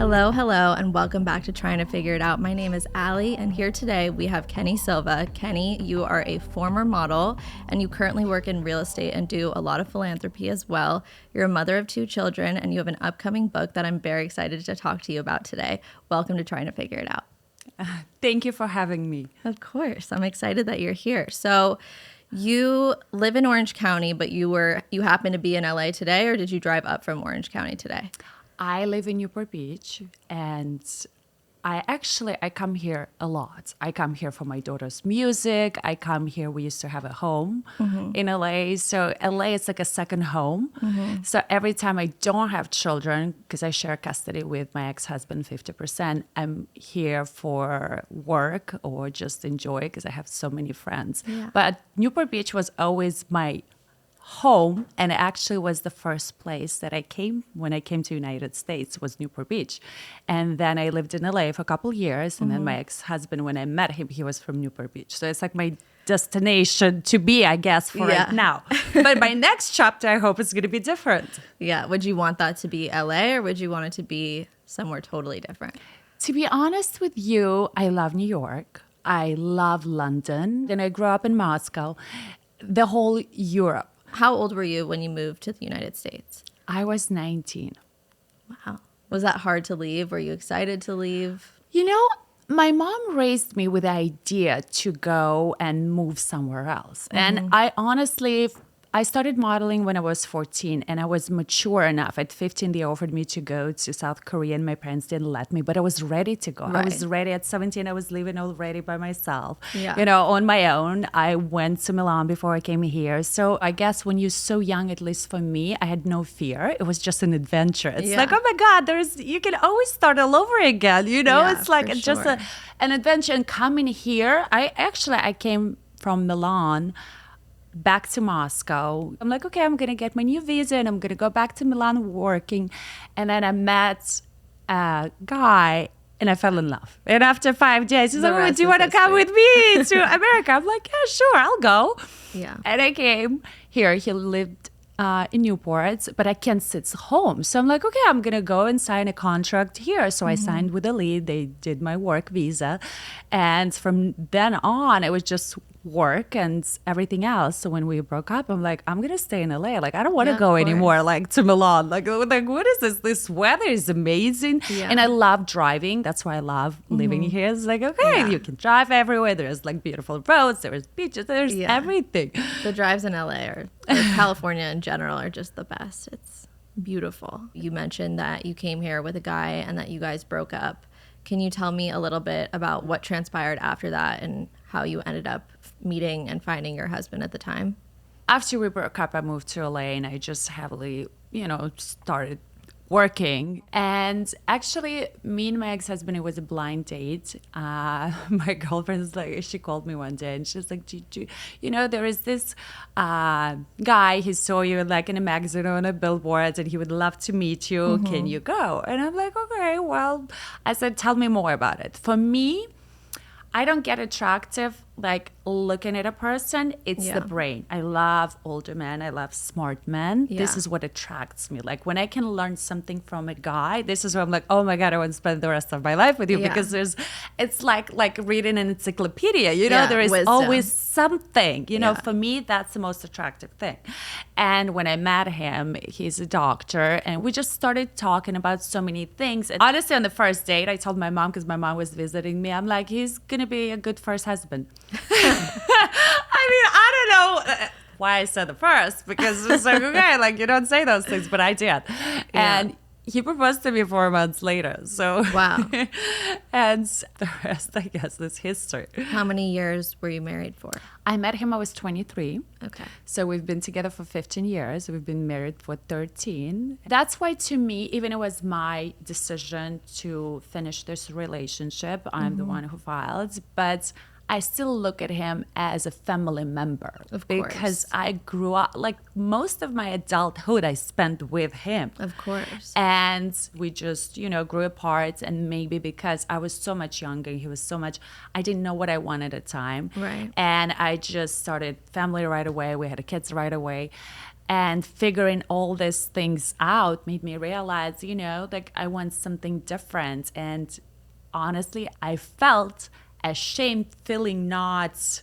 Hello, hello, and welcome back to Trying to Figure It Out. My name is Allie, and here today we have Keni Silva. Keni, you are a former model, and you currently work in real estate and do a lot of philanthropy as well. You're a mother of 2 children, and you have an upcoming book that I'm very excited to talk to you about today. Welcome to Trying to Figure It Out. Thank you for having me. Of course. I'm excited that you're here. So you live in Orange County, but you happen to be in LA today, or did you drive up from Orange County today? I live in Newport Beach, and I come here a lot. I come here for my daughter's music. I come here. We used to have a home in LA. So LA is like a second home. So every time I don't have children, because I share custody with my ex-husband 50%, I'm here for work or just enjoy because I have so many friends. Yeah. But Newport Beach was always my home, and it actually was the first place that I came when I came to United States was Newport Beach. And then I lived in LA for a couple years, and then my ex-husband, when I met him, he was from Newport Beach. So it's like my destination to be, I guess, for right now. But my next chapter, I hope, is going to be different. Yeah. Would you want that to be LA, or would you want it to be somewhere totally different? To be honest with you, I love New York. I love London. Then I grew up in Moscow, the whole Europe. How old were you when you moved to the United States? I was 19. Wow. Was that hard to leave? Were you excited to leave? You know, my mom raised me with the idea to go and move somewhere else. And I started modeling when I was 14, and I was mature enough. At 15, they offered me to go to South Korea, and my parents didn't let me, but I was ready to go. Right. I was ready at 17. I was living already by myself, Yeah. on my own. I went to Milan before I came here. So I guess when you're so young, at least for me, I had no fear. It was just an adventure. It's like, oh my God, you can always start all over again. Yeah, it's like for just sure. an adventure. And coming here, I came from Milan back to Moscow. I'm like, okay, I'm going to get my new visa and I'm going to go back to Milan working. And then I met a guy and I fell in love. And after 5 days, he's like, oh, do you want to come with me to America? I'm like, yeah, sure, I'll go. Yeah. And I came here. He lived in Newport, but I can't sit home. So I'm like, okay, I'm going to go and sign a contract here. So I signed with the lead. They did my work visa. And from then on, it was just work and everything else. So when we broke up, I'm like, I'm going to stay in LA. Like, I don't want to go anymore, like to Milan. Like, what is this? This weather is amazing. Yeah. And I love driving. That's why I love living here. It's like, okay, you can drive everywhere. There's like beautiful roads. There's beaches. There's everything. The drives in LA or California in general are just the best. It's beautiful. You mentioned that you came here with a guy and that you guys broke up. Can you tell me a little bit about what transpired after that and how you ended up meeting and finding your husband at the time? After we broke up, I moved to LA and I just heavily, started working. And actually, me and my ex-husband, it was a blind date. My girlfriend's like, she called me one day and she's like, there is this guy, he saw you like in a magazine or on a billboard and he would love to meet you. Can you go? And I'm like, okay, well, I said, tell me more about it. For me, I don't get attractive like looking at a person. It's the brain. I love older men. I love smart men. Yeah. This is what attracts me. Like when I can learn something from a guy, this is where I'm like, oh my God, I want to spend the rest of my life with you because it's like reading an encyclopedia, there is wisdom. always something, for me, that's the most attractive thing. And when I met him, he's a doctor and we just started talking about so many things. And honestly, on the first date, I told my mom, because my mom was visiting me, I'm like, he's going to be a good first husband. I don't know why I said the first, because it's like, okay, like you don't say those things, but I did. And he proposed to me 4 months later. So wow. And the rest, I guess, is history. How many years were you married for? I met him, I was 23. Okay. So we've been together for 15 years. We've been married for 13. That's why, to me, even it was my decision to finish this relationship, I'm the one who filed, but I still look at him as a family member. Of because course. I grew up, like most of my adulthood I spent with him. Of course. And we just, grew apart. And maybe because I was so much younger, he was so much, I didn't know what I wanted at the time. Right. And I just started family right away. We had kids right away. And figuring all these things out made me realize, like I want something different. And honestly, I felt ashamed, feeling not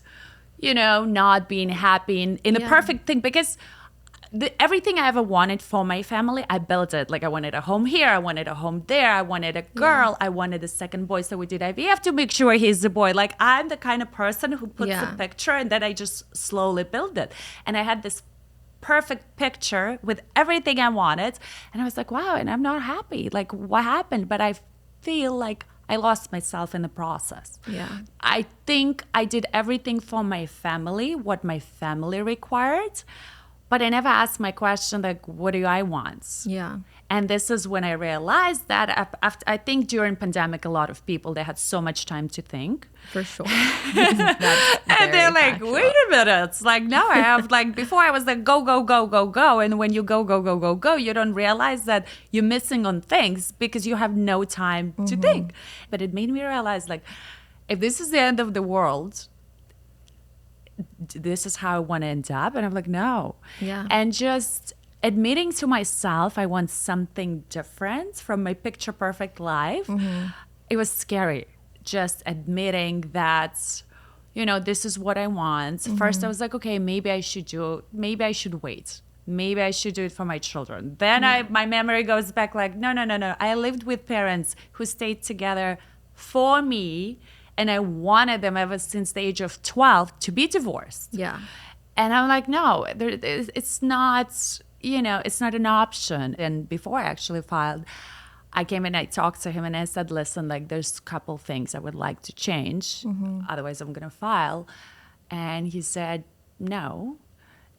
being happy in a perfect thing, because everything I ever wanted for my family, I built it. Like I wanted a home here, I wanted a home there, I wanted a girl, I wanted a second boy. So we did IVF to make sure he's a boy. Like I'm the kind of person who puts a picture and then I just slowly build it. And I had this perfect picture with everything I wanted. And I was like, wow, and I'm not happy. Like what happened? But I feel like I lost myself in the process. Yeah. I think I did everything for my family, what my family required, but I never asked my question, like, what do I want? Yeah. And this is when I realized that after, I think during pandemic, a lot of people, they had so much time to think. For sure. That's And they're like, factual. wait a minute. It's like, now I have, like, before I was like, go, go, go, go, go. And when you go, go, go, go, go, you don't realize that you're missing on things because you have no time to think. But it made me realize, like, if this is the end of the world, this is how I want to end up. And I'm like, no. Yeah. And just admitting to myself I want something different from my picture perfect life, it was scary. Just admitting that, this is what I want. First, I was like, okay, maybe I should wait. Maybe I should do it for my children. Then my memory goes back like, no. I lived with parents who stayed together for me, and I wanted them ever since the age of 12 to be divorced. Yeah. And I'm like, no, it's not, it's not an option. And before I actually filed, I came and I talked to him and I said, listen, like there's a couple things I would like to change. Otherwise I'm going to file. And he said, no.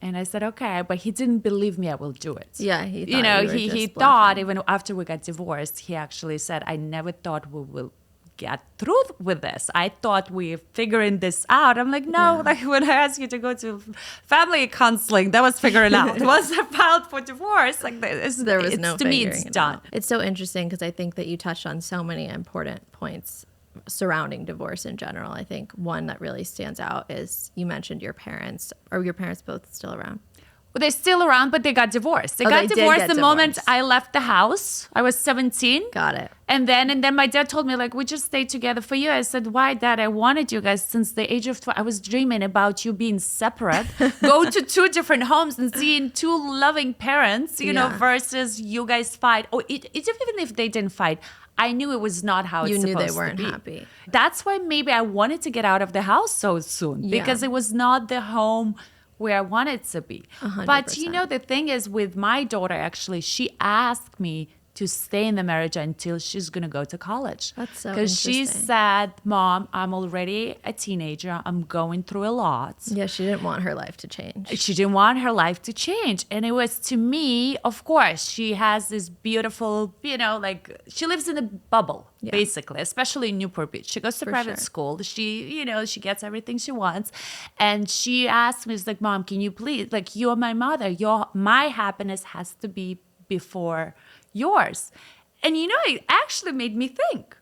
And I said, okay, but he didn't believe me I will do it. Yeah, he thought he thought even after we got divorced, he actually said, I never thought we will get through with this. I thought we're figuring this out. I'm like, no, like when I asked you to go to family counseling, that was figuring out. Once I filed for divorce, like there was no to me, figuring it's it done. out. It's so interesting because I think that you touched on so many important points surrounding divorce in general. I think one that really stands out is you mentioned your parents. Are your parents both still around? Well, they're still around, but they got divorced. They got did divorced get the moment divorced. I left the house. I was 17. Got it. And then my dad told me, like, we just stayed together for you. I said, why, Dad? I wanted you guys since the age of 12. I was dreaming about you being separate, go to two different homes and seeing two loving parents, versus you guys fight. Or even if they didn't fight, I knew it was not how it's supposed to be. You knew they weren't happy. That's why maybe I wanted to get out of the house so soon, because it was not the home where I wanted to be. 100%. But the thing is with my daughter, actually, she asked me to stay in the marriage until she's going to go to college. That's so Because she interesting. said, Mom, I'm already a teenager. I'm going through a lot. Yeah, she didn't want her life to change. She didn't want her life to change. And it was, to me, of course, she has this beautiful, like she lives in a bubble, basically, especially in Newport Beach. She goes to private school. She, she gets everything she wants. And she asked me, she's like, Mom, can you please, like, you're my mother. My happiness has to be before yours. And it actually made me think,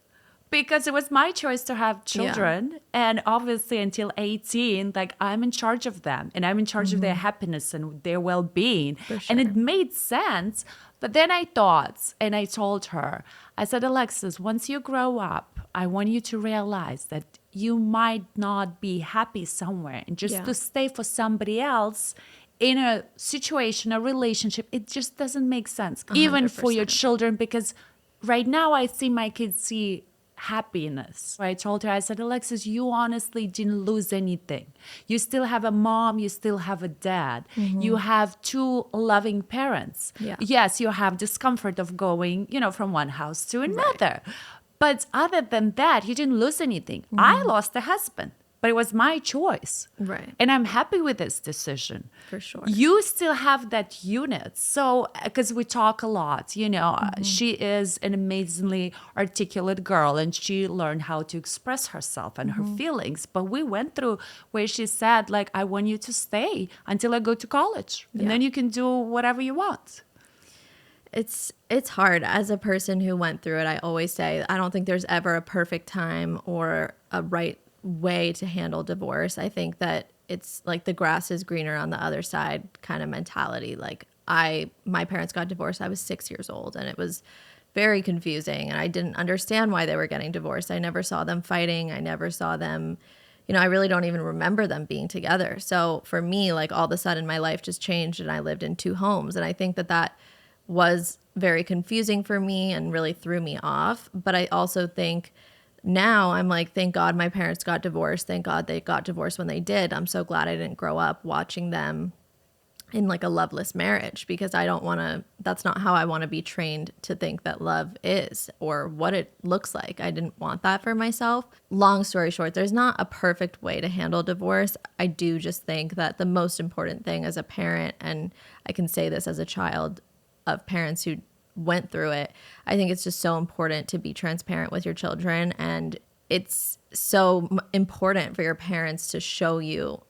because it was my choice to have children. And obviously until 18, like I'm in charge of them and I'm in charge of their happiness and their well-being. And it made sense. But then I thought, and I told her, I said, Alexis, once you grow up, I want you to realize that you might not be happy somewhere, and just to stay for somebody else in a situation, a relationship, it just doesn't make sense, even for your children, because right now I see my kids see happiness. I told her, I said, Alexis, you honestly didn't lose anything. You still have a mom, you still have a dad. You have two loving parents. Yes, you have discomfort of going, from one house to another. But other than that, you didn't lose anything. I lost a husband, but it was my choice. Right. And I'm happy with this decision. For sure. You still have that unit. So, because we talk a lot, she is an amazingly articulate girl and she learned how to express herself and her feelings. But we went through where she said, like, I want you to stay until I go to college. And then you can do whatever you want. It's hard. As a person who went through it, I always say, I don't think there's ever a perfect time or a right way to handle divorce. I think that it's like the grass is greener on the other side kind of mentality. Like my parents got divorced. I was 6 years old and it was very confusing and I didn't understand why they were getting divorced. I never saw them fighting. I never saw them, I really don't even remember them being together. So for me, like all of a sudden my life just changed and I lived in 2 homes. And I think that was very confusing for me and really threw me off. But I also think now I'm like, thank God my parents got divorced. Thank God they got divorced when they did. I'm so glad I didn't grow up watching them in like a loveless marriage because that's not how I want to be trained to think that love is or what it looks like. I didn't want that for myself. Long story short, there's not a perfect way to handle divorce. I do just think that the most important thing as a parent, and I can say this as a child of parents who went through it, I think it's just so important to be transparent with your children. And it's so important for your parents to show you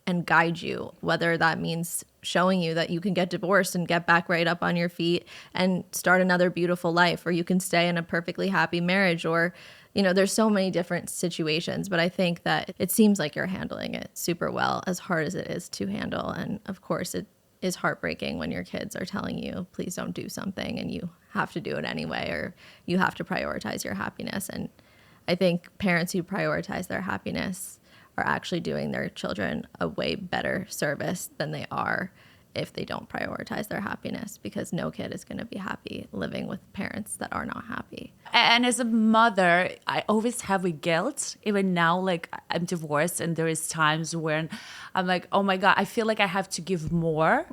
and guide you, whether that means showing you that you can get divorced and get back right up on your feet and start another beautiful life, or you can stay in a perfectly happy marriage, or, there's so many different situations. But I think that it seems like you're handling it super well, as hard as it is to handle. And of course, it is heartbreaking when your kids are telling you, please don't do something, and you have to do it anyway, or you have to prioritize your happiness. And I think parents who prioritize their happiness are actually doing their children a way better service than they are if they don't prioritize their happiness, because no kid is going to be happy living with parents that are not happy. And as a mother, I always have a guilt. Even now, like I'm divorced and there is times when I'm like, oh my God, I feel like I have to give more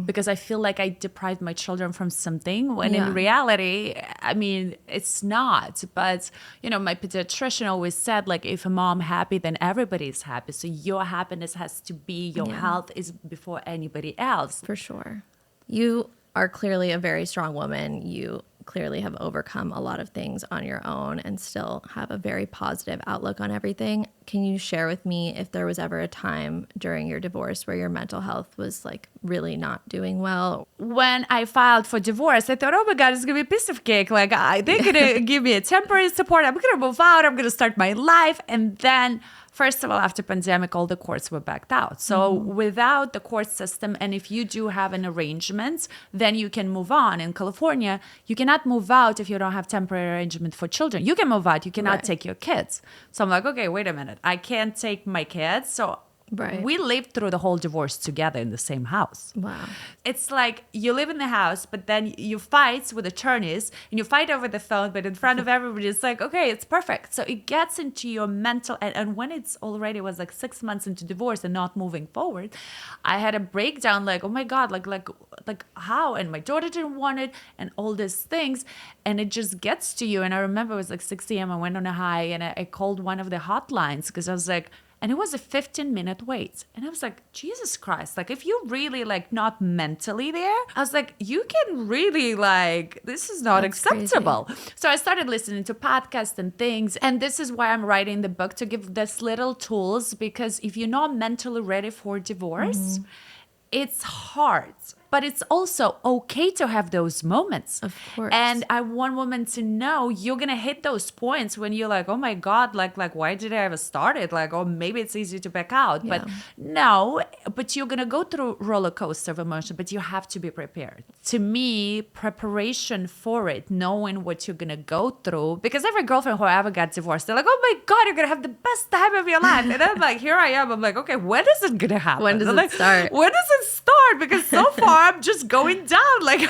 because I feel like I deprived my children from something when in reality, I mean, it's not. But, my pediatrician always said, like, if a mom happy, then everybody's happy. So your happiness has to be, your health is before anybody else. For sure. You are clearly a very strong woman. You clearly have overcome a lot of things on your own and still have a very positive outlook on everything. Can you share with me if there was ever a time during your divorce where your mental health was like really not doing well? When I filed for divorce, I thought, oh my God, it's going to be a piece of cake. Like they're going to give me a temporary support. I'm going to move out. I'm going to start my life. And then first of all, after pandemic, all the courts were backed out. So without the court system, and if you do have an arrangement, then you can move on. In California, you cannot move out if you don't have temporary arrangement for children. You can move out. You cannot take your kids. So I'm like, okay, wait a minute. I can't take my kids. So we lived through the whole divorce together in the same house. Wow. It's like you live in the house, but then you fight with attorneys and you fight over the phone, but in front of everybody, it's like, okay, it's perfect. So it gets into your mental, and when it's already was like 6 months into divorce and not moving forward, I had a breakdown like, oh my God, like how? And my daughter didn't want it and all these things. And it just gets to you. And I remember it was like 6 a.m. I went on a high and I called one of the hotlines because I was like, and it was a 15-minute wait. And I was like, Jesus Christ, like if you really like not mentally there, I was like, you can really like, this is not acceptable. Crazy. So I started listening to podcasts and things. And this is why I'm writing the book, to give this little tools, because if you're not mentally ready for divorce, it's hard. But it's also okay to have those moments. Of course. And I want women to know you're going to hit those points when you're like, oh my God, like why did I ever start it? Like, oh, maybe it's easy to back out. Yeah. But no, but you're going to go through roller coaster of emotion, but you have to be prepared. To me, preparation for it, knowing what you're going to go through, because every girlfriend who ever got divorced, they're like, oh my God, you're going to have the best time of your life. And I'm like, here I am. I'm like, okay, when is it going to happen? When does it start? When does it start? Because so far, I'm just going down. Like,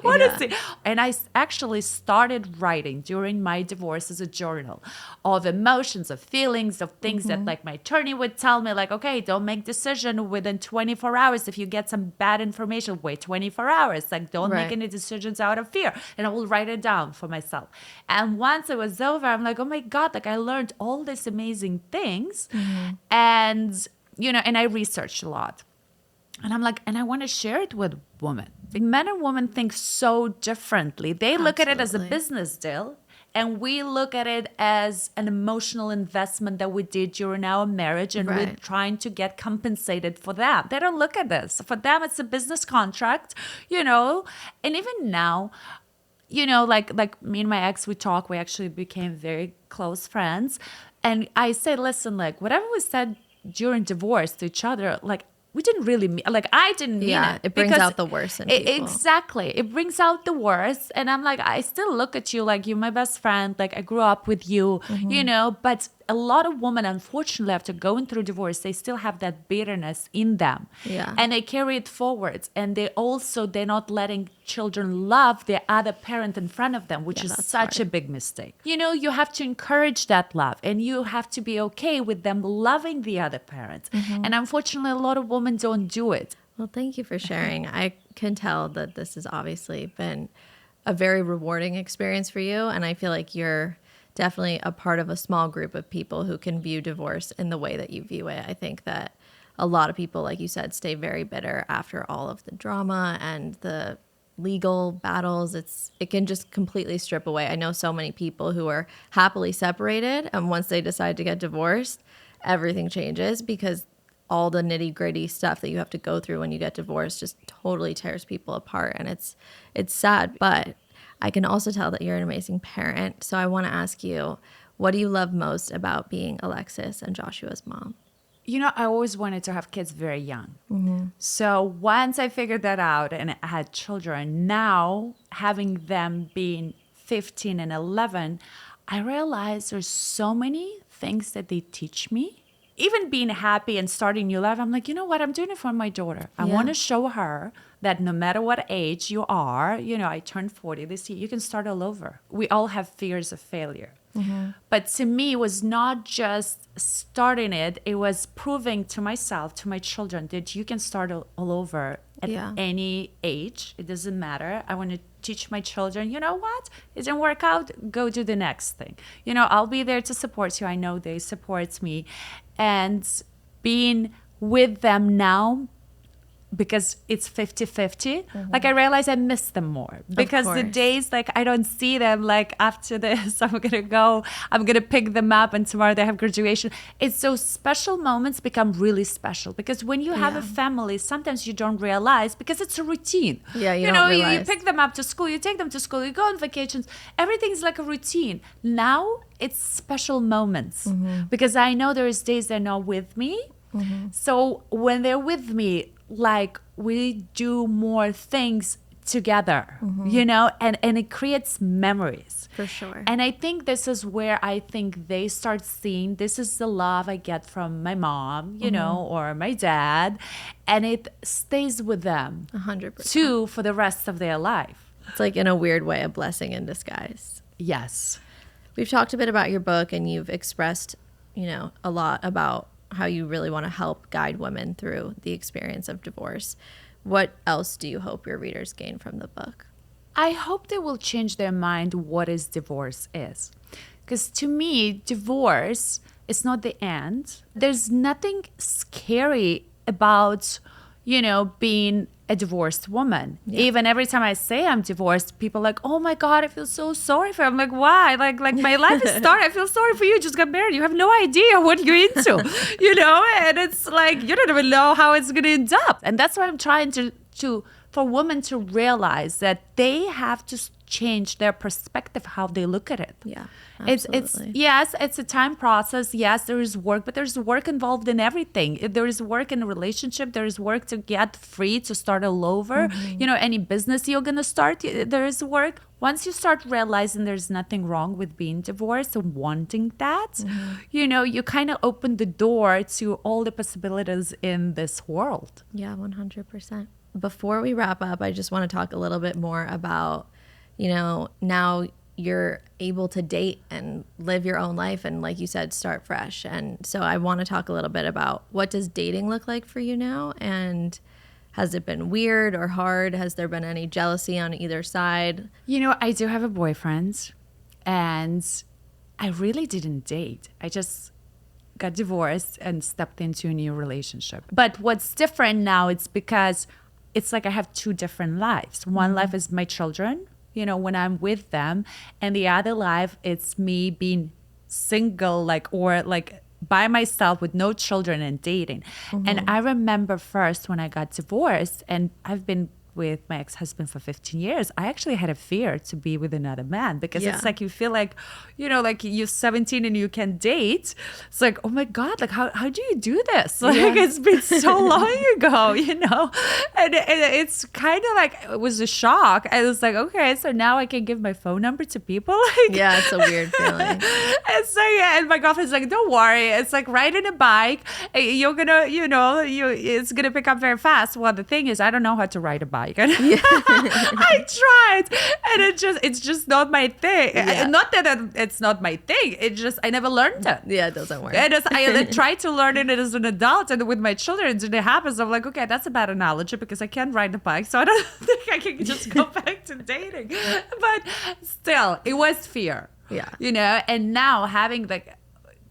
what is it? And I actually started writing during my divorce as a journal of emotions, of feelings, of things that like my attorney would tell me, like, okay, don't make decision within 24 hours. If you get some bad information, wait 24 hours. Like, don't make any decisions out of fear. And I will write it down for myself. And once it was over, I'm like, oh my God, like I learned all these amazing things. And, you know, and I researched a lot. And I'm like, and I want to share it with women. Men and women think so differently. They look at it as a business deal. And we look at it as an emotional investment that we did during our marriage, and we're trying to get compensated for that. They don't look at this. For them, it's a business contract, you know. And even now, you know, like me and my ex, we actually became very close friends. And I say, listen, like whatever we said during divorce to each other, like we didn't really mean, like I didn't mean it. It brings out the worst in people. Exactly. It brings out the worst. And I'm like, I still look at you like you're my best friend. Like I grew up with you, you know, but a lot of women, unfortunately, after going through divorce, they still have that bitterness in them. And they carry it forward. And they're not letting children love their other parent in front of them, which is such a big mistake. You know, you have to encourage that love, and you have to be okay with them loving the other parent. And unfortunately, a lot of women don't do it. Well, thank you for sharing. I can tell that this has obviously been a very rewarding experience for you. And I feel like you're definitely a part of a small group of people who can view divorce in the way that you view it. I think that a lot of people, like you said, stay very bitter after all of the drama and the legal battles. It can just completely strip away. I know so many people who are happily separated, and once they decide to get divorced, everything changes, because all the nitty gritty stuff that you have to go through when you get divorced just totally tears people apart. And it's sad, but I can also tell that you're an amazing parent. So I want to ask you, what do you love most about being Alexis and Joshua's mom? You know, I always wanted to have kids very young. So once I figured that out and I had children, now having them being 15 and 11, I realized there's so many things that they teach me. Even being happy and starting new life, I'm like, you know what? I'm doing it for my daughter. I want to show her that no matter what age you are, you know, I turned 40 this year, you can start all over. We all have fears of failure. But to me, it was not just starting it. It was proving to myself, to my children, that you can start all over at any age. It doesn't matter. I want to teach my children, you know what? It didn't work out. Go do the next thing. You know, I'll be there to support you. I know they support me. And being with them now, because it's 50-50, like I realize I miss them more, because the days like I don't see them, like after this I'm gonna pick them up and tomorrow they have graduation. It's those special moments become really special, because when you have a family, sometimes you don't realize, because it's a routine. You know, you pick them up to school, you take them to school, you go on vacations, everything's like a routine. Now it's special moments, because I know there's days they're not with me. So when they're with me, like we do more things together, you know, and it creates memories. For sure. And I think this is where I think they start seeing, this is the love I get from my mom, you know, or my dad, and it stays with them 100% too for the rest of their life. It's like, in a weird way, a blessing in disguise. Yes. We've talked a bit about your book, and you've expressed, you know, a lot about how you really want to help guide women through the experience of divorce. What else do you hope your readers gain from the book? I hope they will change their mind what is divorce is. Because to me, divorce is not the end. There's nothing scary about, you know, being a divorced woman. Even every time I say I'm divorced, people are like, oh my God, I feel so sorry for you. I'm like, why? Like my life is started. I feel sorry for you. You just got married. You have no idea what you're into, you know? And it's like, you don't even know how it's going to end up. And that's what I'm trying to for women to realize, that they have to change their perspective, how they look at it. Yeah, absolutely. It's a time process. Yes, there is work, but there's work involved in everything. If there is work in a relationship, there is work to get free, to start all over. You know, any business you're going to start, there is work. Once you start realizing there's nothing wrong with being divorced and wanting that, you know, you kind of open the door to all the possibilities in this world. Yeah, 100%. before we wrap up, I just want to talk a little bit more about, now you're able to date and live your own life and, like you said, start fresh. And so I want to talk a little bit about what does dating look like for you now, and has it been weird or hard? Has there been any jealousy on either side? I do have a boyfriend, and I really didn't date. I just got divorced and stepped into a new relationship. But what's different now, it's because it's like I have two different lives. One life is my children, when I'm with them, and the other life, it's me being single, or by myself with no children and dating. And I remember first when I got divorced, and I've been with my ex-husband for 15 years, I actually had a fear to be with another man, because it's like you feel like, like you're 17 and you can date. It's like, oh my God, how do you do this? It's been so long ago, and it's kind of like, it was a shock. I was like, okay, so now I can give my phone number to people. Yeah, it's a weird feeling. And so, and my girlfriend's like, don't worry. It's like riding a bike. You're gonna, it's gonna pick up very fast. Well, the thing is, I don't know how to ride a bike. I tried, and it's just not my thing. Not that it's not my thing. It just, I never learned it. Yeah, it doesn't work. I tried to learn it as an adult, and with my children, it happens. I'm like, okay, that's a bad analogy because I can't ride a bike, so I don't think I can just go back to dating. But still, it was fear. Yeah. And now having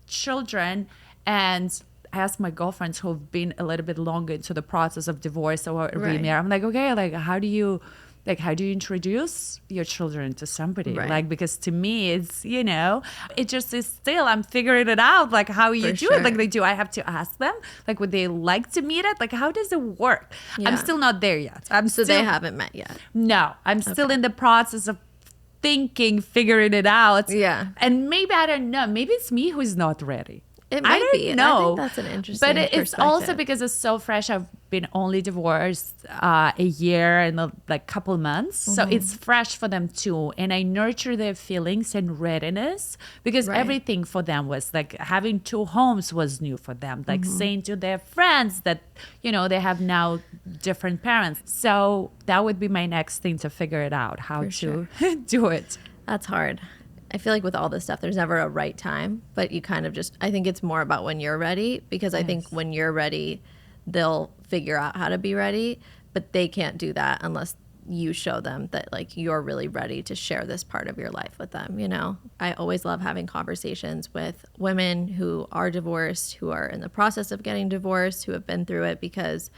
children, and I asked my girlfriends who've been a little bit longer into the process of divorce or remarriage. I'm like, okay, how do you introduce your children to somebody? Right. Because to me, it's, it just is still, I'm figuring it out, how you do it. Do I have to ask them? Would they like to meet it? How does it work? Yeah. I'm still not there yet. So they haven't met yet? No, I'm still in the process of figuring it out. Yeah. And maybe, I don't know, maybe it's me who's not ready. It might be. No, I think that's an interesting But it's perspective. also because it's so fresh. I've been only divorced a year and couple months. So it's fresh for them too. And I nurture their feelings and readiness, because everything for them was having two homes was new for them. Saying to their friends that, they have now different parents. So that would be my next thing, to figure it out, how to do it. That's hard. I feel like with all this stuff, there's never a right time, but you kind of just, I think it's more about when you're ready, because I think when you're ready, they'll figure out how to be ready, but they can't do that unless you show them that you're really ready to share this part of your life with them. I always love having conversations with women who are divorced, who are in the process of getting divorced, who have been through it, because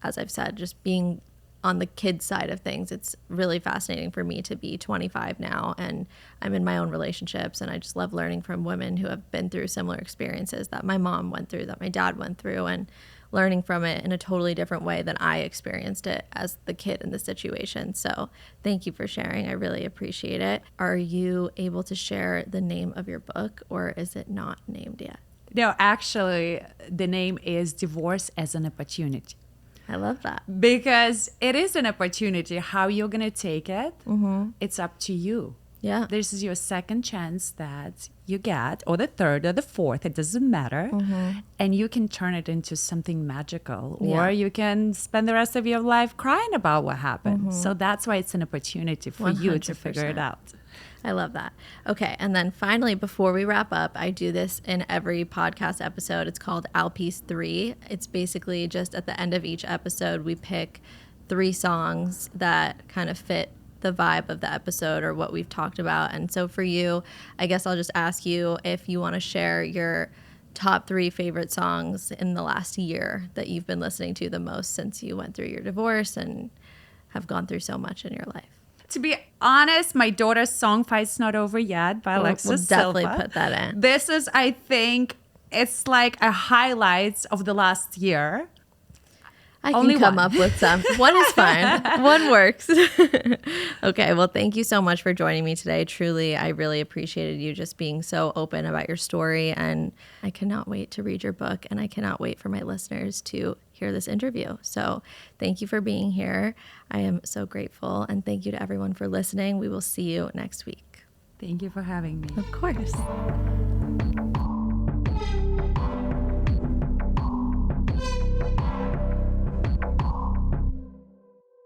as I've said, just being on the kid side of things, it's really fascinating for me to be 25 now, and I'm in my own relationships, and I just love learning from women who have been through similar experiences that my mom went through, that my dad went through, and learning from it in a totally different way than I experienced it as the kid in the situation. So thank you for sharing. I really appreciate it. Are you able to share the name of your book, or is it not named yet? No, actually, the name is Divorce as an Opportunity. I love that. Because it is an opportunity. How you're going to take it, it's up to you. Yeah. This is your second chance that you get, or the third or the fourth, it doesn't matter. And you can turn it into something magical, or you can spend the rest of your life crying about what happened. So that's why it's an opportunity for 100%. You to figure it out. I love that. Okay. And then finally, before we wrap up, I do this in every podcast episode. It's called Alpiece 3. It's basically just at the end of each episode, we pick 3 songs that kind of fit the vibe of the episode or what we've talked about. And so for you, I guess I'll just ask you if you want to share your top 3 favorite songs in the last year that you've been listening to the most since you went through your divorce and have gone through so much in your life. To be honest, my daughter's song Fight's Not Over Yet by Alexis Silva. We'll definitely put that in. This is, I think, it's like a highlight of the last year. I can come up with some. One is fine. One works. Okay. Well, thank you so much for joining me today. Truly, I really appreciated you just being so open about your story. And I cannot wait to read your book. And I cannot wait for my listeners to hear this interview. So thank you for being here. I am so grateful. And thank you to everyone for listening. We will see you next week. Thank you for having me. Of course.